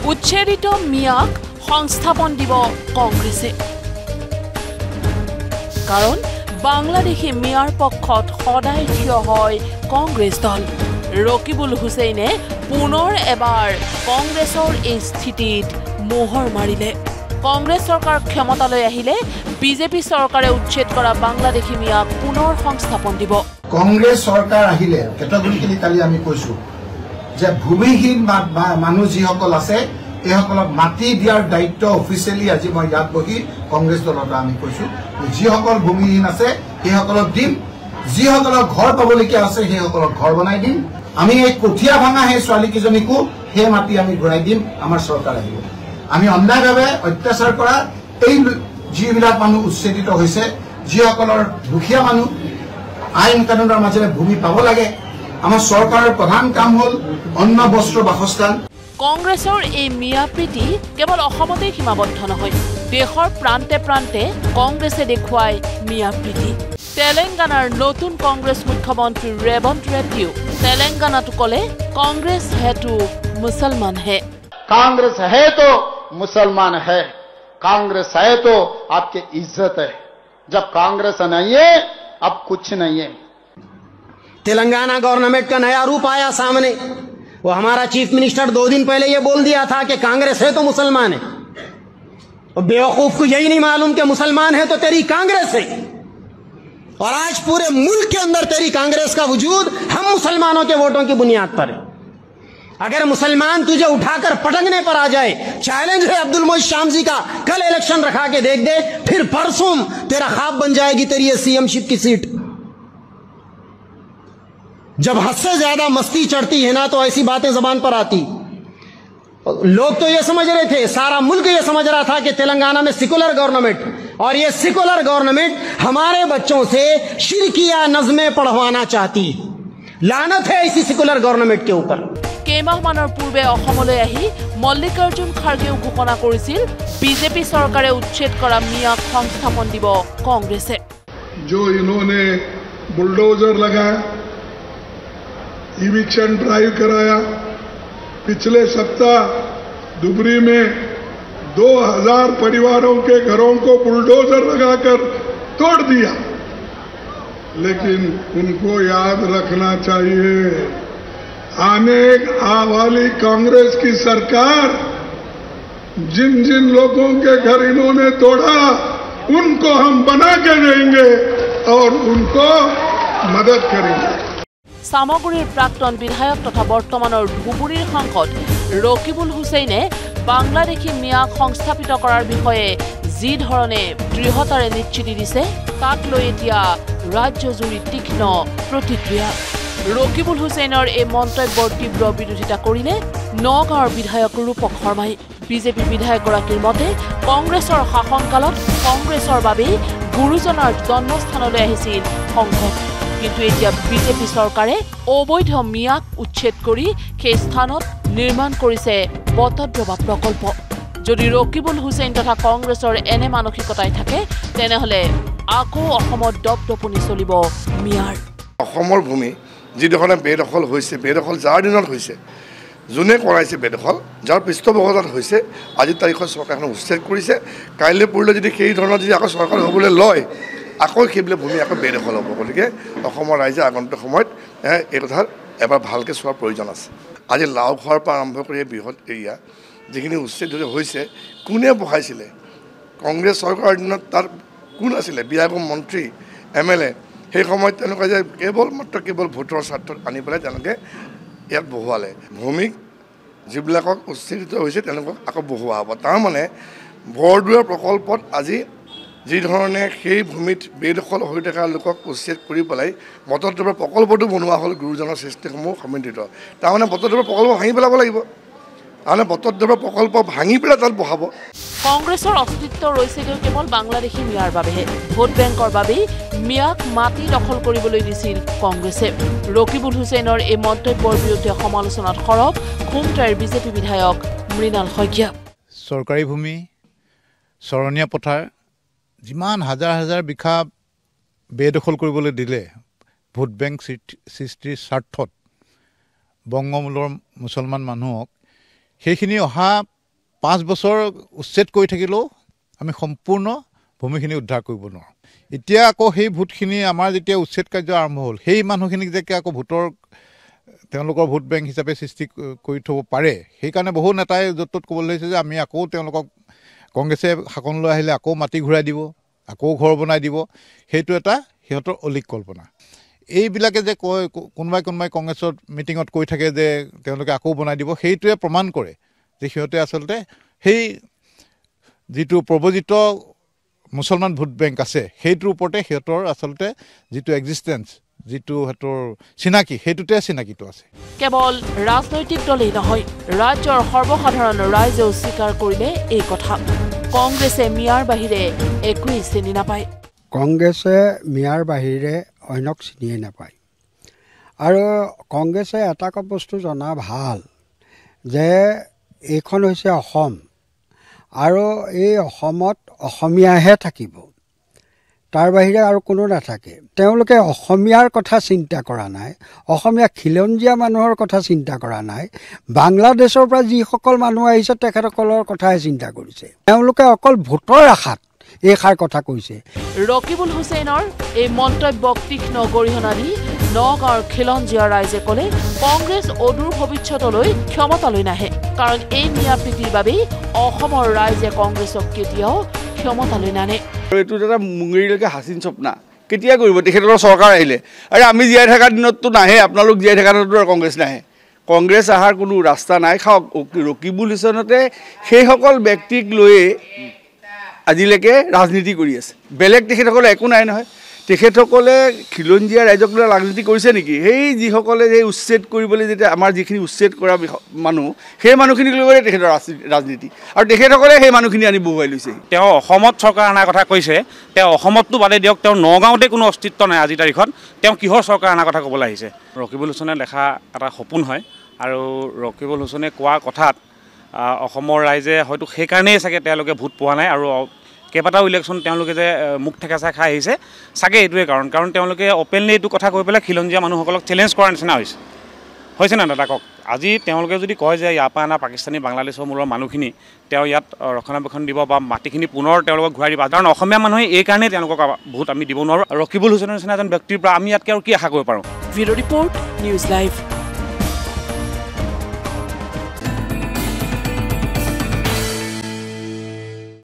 উচ্ছেদিত মিয়াক সংস্থাপন দিব কংগ্ৰেছে কাৰণ বাংলাদেশী মিয়াৰ পক্ষত সদায় থিয় হয় কংগ্ৰেছ দল ৰকিবুল হুছেইনে পুনৰ এবাৰ কংগ্ৰেছৰ এই স্থিতিত মোহৰ মাৰিলে কংগ্ৰেছ চৰকাৰ ক্ষমতালৈ আহিলে বিজেপি চৰকাৰে উচ্ছেদ কৰা বাংলাদেশী মিয়াক পুনৰ সংস্থাপন দিব কংগ্ৰেছ চৰকাৰ আহিলে কেটাগৰিকেলি কালি আমি কৈছো যে ভূমিহীন মানুহ যিসকল আছে এইসকলক মাটি দিয়াৰ দায়িত্ব অফিচিয়েলি আজি মই ইয়াত বহি কংগ্ৰেছ দলৰ আমি কৈছো যিসকল ভূমিহীন আছে সেইসকলক দিম যিসকলক ঘৰ পাবলগীয়া আছে সেইসকলক ঘৰ বনাই দিম আমি এই কঠিয়া ভাঙা সেই ছোৱালীকেইজনীকো সেই মাটি আমি ঘূৰাই দিম আমাৰ চৰকাৰ আহিব আমি অন্যায়ভাৱে অত্যাচাৰ কৰা এই যিবিলাক মানুহ উচ্ছেদিত হৈছে যিসকলৰ দুখীয়া মানুহ আইন কানুনৰ মাজেৰে ভূমি পাব লাগে আমাৰ চৰকাৰৰ প্ৰধান কাম হ'ল অন্ন বস্ত্ৰ বাসস্থান কংগ্ৰেছৰ এই মিয়া প্ৰীতি কেৱল অসমতে সীমাবদ্ধ নহয় দেশৰ প্ৰান্তে প্ৰান্তে কংগ্ৰেছে দেখুৱাই মিয়া প্ৰীতি তেলেংগানাৰ নতুন কংগ্ৰেছ মুখ্যমন্ত্ৰী ৰেৱন্ত ৰেড্ডিও তেলেংগানাতো ক'লে কংগ্ৰেছ হে তো মুছলমান হে कांग्रेस है तो मुसलमान है कांग्रेस है तो आपकी इज्जत है जब कांग्रेस नहीं है अब कुछ नहीं है तेलंगाना गवर्नमेंट का नया रूप आया सामने वो हमारा चीफ मिनिस्टर 2 दिन पहले ये बोल दिया था कि कांग्रेस है तो मुसलमान है और बेवकूफ को यही नहीं मालूम कि मुसलमान है तो तेरी कांग्रेस है और आज पूरे मुल्क के अंदर तेरी कांग्रेस का वजूद हम मुसलमानों के वोटों की बुनियाद पर है अगर मुसलमान तुझे उठाकर पटकने पर आ जाए चैलेंज है अब्दुल मोइज शाम जी का कल इलेक्शन रखा के देख दे फिर परसों तेरा ख्वाब बन जाएगी तेरी ये सीएमशिप की सीट जब हद से ज्यादा मस्ती चढ़ती है ना तो ऐसी बातें जबान पर आती लोग तो ये समझ रहे थे सारा मुल्क ये समझ रहा था कि तेलंगाना में सेकुलर गवर्नमेंट और ये सेकुलर गवर्नमेंट हमारे बच्चों से शिरकिया नज़में पढ़वाना चाहती लानत है इसी सेकुलर गवर्नमेंट के ऊपर কেইমাহমানৰ পূৰ্বে অসমলৈ আহি মল্লিকাৰ্জুন খাৰ্গেও ঘোষণা কৰিছিল বিজেপি চৰকাৰে উচ্ছেদ কৰা মিয়াক সংস্থাপন দিব কংগ্ৰেছে जो इन्होंने बुलडोजर लगाया इविक्शन ड्राइव कराया पिछले सप्ताह दुबरी में 2000 परिवारों के घरों को बुलडोजर लगाकर तोड़ दिया लेकिन उनको याद रखना चाहिए आने वाली कांग्रेस की सरकार जिन जिन लोगों के घर इन्होंने तोड़ा उनको हम बना के देंगे और उनको मदद करेंगे সামগুৰিৰ প্ৰাক্তন বিধায়ক তথা বৰ্তমানৰ ধুবুৰীৰ সাংসদ ৰকিবুল হুছেইনে বাংলাদেশী মিয়াক সংস্থাপিত কৰাৰ বিষয়ে যি ধৰণে দৃঢ়তাৰে নিশ্চিতি দিছে তাক লৈ এতিয়া ৰাজ্যজুৰি তীক্ষ্ণ প্ৰতিক্ৰিয়া ৰকিবুল হুছেইনৰ এই মন্তব্যৰ তীব্ৰ বিৰোধিতা কৰিলে নগাঁৱৰ বিধায়ক ৰূপক শৰ্মাই বিজেপি বিধায়কগৰাকীৰ মতে কংগ্ৰেছৰ শাসনকালত কংগ্ৰেছৰ বাবেই গুৰুজনাৰ জন্মস্থানলৈ আহিছিল সংকট কিন্তু এতিয়া বিজেপি চৰকাৰে অবৈধ মিয়াক উচ্ছেদ কৰি সেই স্থানত নিৰ্মাণ কৰিছে বটদ্ৰৱা প্ৰকল্প যদি ৰকিবুল হুছেইন তথা কংগ্ৰেছৰ এনে মানসিকতাই থাকে তেনেহলে আকৌ অসমত দপদপনি চলিব মিয়াৰ অসমৰ ভূমি যিদখনে বেদখল হৈছে বেদখল যাৰ দিনত হৈছে যোনে কৰাইছে বেদখল যাৰ পৃষ্ঠপোষকতাত হৈছে আজি তাৰিখত চৰকাৰখনে উচ্ছেদ কৰিছে কাইলৈ পৰলৈ যদি সেই ধৰণৰ যদি আকৌ চৰকাৰ হ'বলৈ লয় আকৌ সেইবিলাক ভূমি আকৌ বেদখল হ'ব গতিকে অসমৰ ৰাইজে আগন্তুক সময়ত এই কথা এবাৰ ভালকৈ চোৱাৰ প্ৰয়োজন আছে আজি লাও খোৱাৰ পৰা আৰম্ভ কৰি বৃহৎ এৰিয়া যিখিনি উচ্ছেদ হৈছে কোনে বহাইছিলে কংগ্ৰেছ চৰকাৰৰ দিনত তাৰ কোন আছিলে বিধায়ক মন্ত্ৰী MLA সেই সময়ত তেওঁলোকে যে কেৱল ভোটৰ স্বাৰ্থত আনি পেলাই তেওঁলোকে ইয়াত বহুৱালে ভূমিক যিবিলাকক উচ্ছেদিত হৈছে তেওঁলোকক আকৌ বহুৱা হ'ব তাৰমানে বৰদোৱা প্ৰকল্পত আজি যি ধৰণে সেই ভূমিত বেদখল হৈ থকা লোকক উচ্ছেদ কৰি পেলাই বটদ্ৰৱা প্ৰকল্পটো বনোৱা হ'ল গুৰুজনৰ সৃষ্টিসমূহ সমিতিত তাৰমানে বটদ্ৰৱা প্ৰকল্প ভাঙি পেলাব লাগিব তাৰমানে বটদ্ৰৱা প্ৰকল্প ভাঙি পেলাই তাত বহাব কংগ্ৰেছৰ অস্তিত্ব ৰৈছে কেৱল বাংলাদেশী মিয়াৰ বাবেহে ভোট বেংকৰ বাবেই মিয়াক মাটি দখল কৰিবলৈ দিছিল কংগ্ৰেছে ৰকিবুল হুছেইনৰ এই মন্তব্যৰ বিৰুদ্ধে সমালোচনাত সৰব খুমটাইৰ বিজেপি বিধায়ক মৃণাল শইকীয়া চৰকাৰী ভূমি চৰণীয়া পথাৰ যিমান হাজাৰ হাজাৰ বিঘা বেদখল কৰিবলৈ দিলে ভোট বেংক সৃষ্টিৰ স্বাৰ্থত বংগমূলৰ মুছলমান মানুহক সেইখিনি অহা 5 বছৰ উচ্ছেদ কৰি থাকিলেও আমি সম্পূৰ্ণ ভূমিখিনি উদ্ধাৰ কৰিব নোৱাৰোঁ। এতিয়া আকৌ সেই ভোটখিনি আমাৰ যেতিয়া উচ্ছেদ কাৰ্য আৰম্ভ হ'ল, সেই মানুহখিনিক যে আকৌ ভোটৰ তেওঁলোকৰ ভোট বেংক হিচাপে সৃষ্টি কৰি থ'ব পাৰে, সেইকাৰণে বহু নেতাই য'ত ত'ত ক'বলৈ লৈছে যে আমি আকৌ তেওঁলোকক কংগ্ৰেছে শাসনলৈ আহিলে আকৌ মাটি ঘূৰাই দিব, আকৌ ঘৰ বনাই দিব। সেইটো এটা সিহঁতৰ অলিক কল্পনা। এইবিলাকে যে কয় কোনোবাই কংগ্ৰেছৰ মিটিঙত কৈ থাকে যে তেওঁলোকে আকৌ বনাই দিব, সেইটোৱে প্ৰমাণ কৰে যে সিহঁতে আচলতে সেই যিটো প্ৰৱজিত মুছলমান ভোট বেংক আছে সেইটোৰ ওপৰতে সিহঁতৰ আচলতে যিটো এক্সিষ্টেঞ্চ, যিটো সিহঁতৰ চিনাকি, সেইটোতে চিনাকিটো আছে। কেৱল ৰাজনৈতিক দলেই নহয়, ৰাজ্যৰ সৰ্বসাধাৰণ ৰাইজেও স্বীকাৰ কৰিলে এই কথা। কংগ্ৰেছে মিয়াৰ বাহিৰে একোৱেই চিনি নাপায়। কংগ্ৰেছে মিয়াৰ বাহিৰে অন্যক চিনিয়ে নাপায়। আৰু কংগ্ৰেছে এটা বস্তু জনা ভাল যে এইখন হৈছে অসম, আৰু এই অসমত অসমীয়াহে থাকিব, তাৰ বাহিৰে আৰু কোনো নাথাকে। তেওঁলোকে অসমীয়াৰ কথা চিন্তা কৰা নাই, অসমীয়া খিলঞ্জীয়া মানুহৰ কথা চিন্তা কৰা নাই, বাংলাদেশৰ পৰা যিসকল মানুহ আহিছে তেখেতসকলৰ কথাহে চিন্তা কৰিছে। তেওঁলোকে অকল ভোটৰ আশাত এইষাৰ কথা কৈছে। ৰকিবুল হুছেইনৰ এই মন্তব্যক তীক্ষ্ণ গৰিহণা দি নগাঁৱৰ খিলঞ্জীয়া ৰাইজে ক'লে কংগ্ৰেছ অদূৰ ভৱিষ্যতলৈ ক্ষমতালৈ নাহে, কাৰণ এই মিয়া প্ৰীতিৰ বাবেই অসমৰ ৰাইজে কংগ্ৰেছক কেতিয়াও ক্ষমতালৈ নানে। এইটো এটা মুংগেৰীলৈকে হাচিন স্বপ্না কেতিয়া কৰিব তেখেতৰ চৰকাৰ আহিলে? আৰে আমি জীয়াই থকা দিনততো নাহে, আপোনালোক জীয়াই থকা দিনতো কংগ্ৰেছ নাহে। কংগ্ৰেছ অহাৰ কোনো ৰাস্তা নাই। খাওক, ৰকিবুল হুছেইনতে সেইসকল ব্যক্তিক লৈয়ে আজিলৈকে ৰাজনীতি কৰি আছে, বেলেগ তেখেতসকলে একো নাই নহয়। তেখেতসকলে খিলঞ্জীয়া ৰাইজক লৈ ৰাজনীতি কৰিছে নেকি? সেই যিসকলে সেই উচ্ছেদ কৰিবলৈ যেতিয়া আমাৰ যিখিনি উচ্ছেদ কৰা মানুহ, সেই মানুহখিনিক লৈ তেখেতৰ ৰাজনীতি, আৰু তেখেতসকলে সেই মানুহখিনি আনি বহুৱাই লৈছে। তেওঁ অসমত চৰকাৰ অনাৰ কথা কৈছে, তেওঁ অসমততো বাদে দিয়ক, তেওঁৰ নগাঁৱতে কোনো অস্তিত্ব নাই আজিৰ তাৰিখত। তেওঁ কিহৰ চৰকাৰ অনাৰ কথা ক'বলৈ আহিছে? ৰকিবুল হুছেইনে দেখা এটা সপোন হয়, আৰু ৰকিবুল হুছেইনে কোৱা কথাত অসমৰ ৰাইজে হয়তো সেইকাৰণেই চাগে তেওঁলোকে ভোট পোৱা নাই, আৰু কেইবাটাও ইলেকশ্যন তেওঁলোকে যে মুখ ঠেকেচা খাই আহিছে, চাগে এইটোৱে কাৰণ তেওঁলোকে অপেনলি এইটো কথা কৈ পেলাই খিলঞ্জীয়া মানুহসকলক চেলেঞ্জ কৰাৰ নিচিনা হৈছে না দাদা? কওক, আজি তেওঁলোকে যদি কয় যে ইয়াৰ পৰা অনা পাকিস্তানী বাংলাদেশৰ মূলৰ মানুহখিনি তেওঁ ইয়াত ৰক্ষণাবেক্ষণ দিব বা মাটিখিনি পুনৰ তেওঁলোকক ঘূৰাই দিব, কাৰণ অসমীয়া মানুহে এইকাৰণেই তেওঁলোকক ভোট আমি দিব নোৱাৰোঁ। ৰকিবুল হুছেইনৰ নিচিনা এজন ব্যক্তিৰ পৰা আমি ইয়াতকৈ আৰু কি আশা কৰিব পাৰোঁ? Bureau' report, news live.